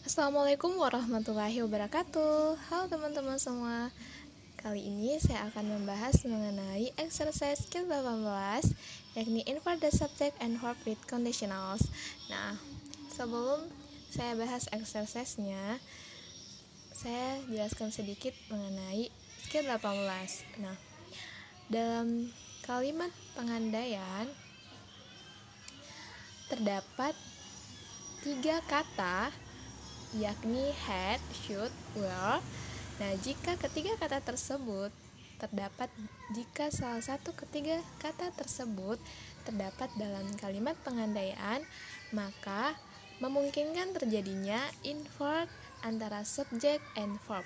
Assalamualaikum warahmatullahi wabarakatuh. Halo teman-teman semua. Kali ini saya akan membahas mengenai exercise skill 18, yakni invert the subject and verb with conditionals. Nah, sebelum saya bahas exercise-nya, saya jelaskan sedikit mengenai skill 18. Nah, dalam kalimat pengandaian terdapat 3 kata, yakni had, should, were. Nah, jika ketiga kata tersebut jika salah satu ketiga kata tersebut terdapat dalam kalimat pengandaian, maka memungkinkan terjadinya invert antara subject and verb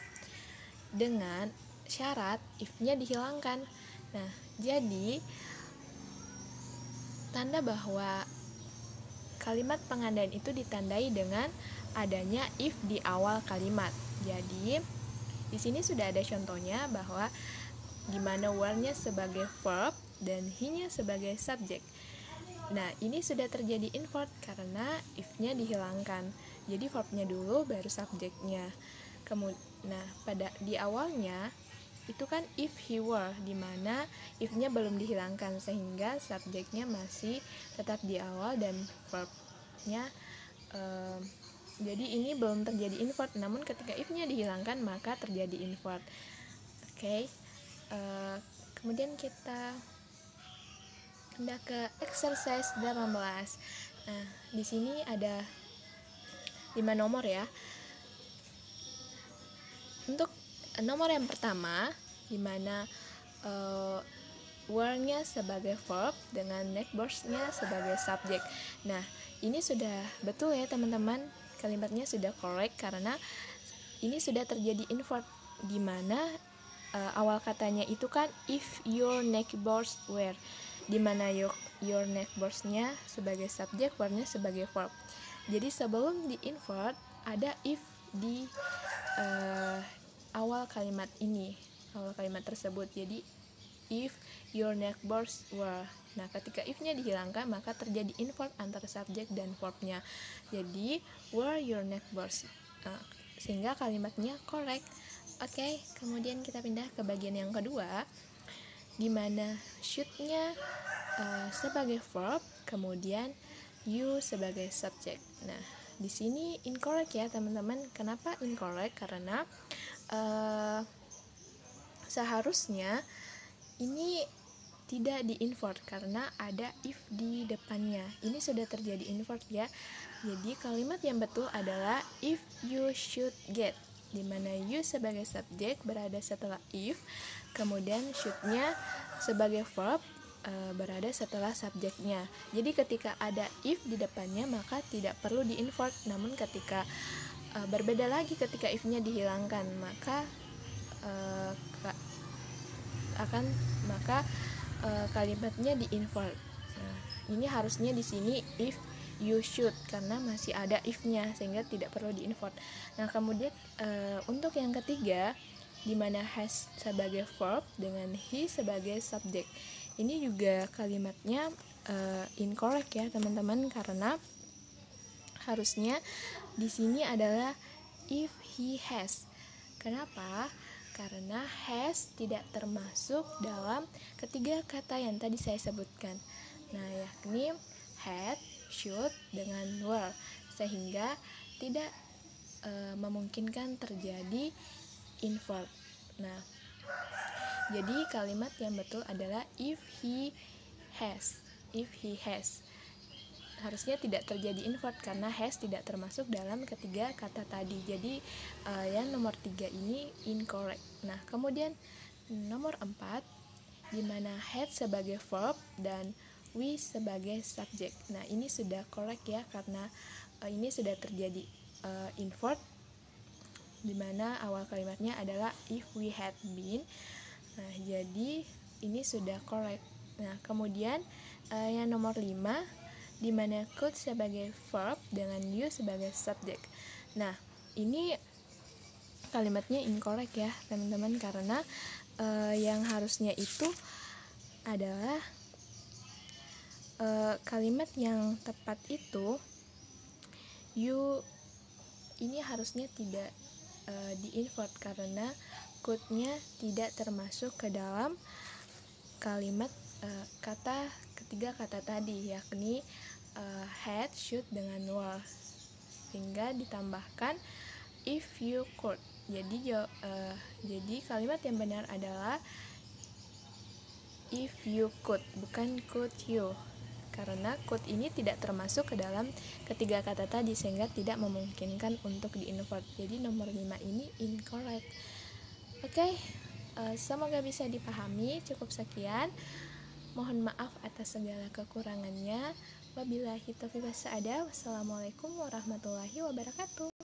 dengan syarat if-nya dihilangkan. Nah, jadi tanda bahwa kalimat pengandaian itu ditandai dengan adanya if di awal kalimat. Jadi di sini sudah ada contohnya bahwa dimana were-nya sebagai verb dan he-nya sebagai subjek. Nah, ini sudah terjadi invert karena if-nya dihilangkan. Jadi verb-nya dulu baru subjeknya. Nah, pada di awalnya itu kan if he were, dimana if-nya belum dihilangkan sehingga subjeknya masih tetap di awal dan verb-nya jadi ini belum terjadi invert, namun ketika if-nya dihilangkan maka terjadi invert. Oke. Kemudian kita pindah ke exercise 18. Nah, di sini ada 5 nomor ya. Untuk nomor yang pertama, di mana were-nya sebagai verb dengan next verb-nya sebagai subjek. Nah, ini sudah betul ya teman-teman, kalimatnya sudah correct karena ini sudah terjadi invert, di mana awal katanya itu kan if your neighbors were, di mana your neighbors-nya sebagai subjek, were-nya sebagai verb. Jadi sebelum di invert ada if di awal kalimat tersebut. Jadi if your neighbors were. Nah, ketika if-nya dihilangkan maka terjadi invert antara subjek dan verb-nya. Jadi were your neighbors. Sehingga kalimatnya correct. Oke, kemudian kita pindah ke bagian yang kedua, di mana should-nya sebagai verb, kemudian you sebagai subjek. Nah, di sini incorrect ya teman-teman. Kenapa incorrect? Karena seharusnya ini tidak di-invert karena ada if di depannya. Ini sudah terjadi invert ya. Jadi kalimat yang betul adalah if you should get, di mana you sebagai subjek berada setelah if, kemudian should-nya sebagai verb berada setelah subjeknya. Jadi ketika ada if di depannya maka tidak perlu di-invert. Namun ketika berbeda lagi ketika if-nya dihilangkan, maka kalimatnya di-invert. Nah, ini harusnya di sini if you should karena masih ada if-nya sehingga tidak perlu di-invert. Nah, kemudian untuk yang ketiga, di mana has sebagai verb dengan he sebagai subjek. Ini juga kalimatnya incorrect ya, teman-teman, karena harusnya di sini adalah if he has. Kenapa? Karena has tidak termasuk dalam ketiga kata yang tadi saya sebutkan. Nah, yakni had, should, dengan were, sehingga tidak memungkinkan terjadi invert. Nah, jadi kalimat yang betul adalah if he has. Harusnya tidak terjadi invert karena has tidak termasuk dalam ketiga kata tadi. Jadi yang nomor 3 ini incorrect. Nah, kemudian nomor 4, di mana had sebagai verb dan we sebagai subjek. Nah, ini sudah correct ya karena ini sudah terjadi invert, di mana awal kalimatnya adalah if we had been. Nah, jadi ini sudah correct. Nah, kemudian yang nomor 5, di mana could sebagai verb dengan you sebagai subjek. Nah, ini kalimatnya incorrect ya teman-teman, karena yang harusnya itu adalah kalimat yang tepat itu you ini harusnya tidak di-invert karena could-nya tidak termasuk ke dalam kalimat ketiga kata tadi, yakni had, should dengan were, sehingga ditambahkan if you could. Jadi kalimat yang benar adalah if you could, bukan could you, karena could ini tidak termasuk ke dalam ketiga kata tadi sehingga tidak memungkinkan untuk di-invert. Jadi nomor 5 ini incorrect. Oke, semoga bisa dipahami. Cukup sekian. Mohon maaf atas segala kekurangannya. Wabillahi taufiq wal hidayah. Wassalamualaikum warahmatullahi wabarakatuh.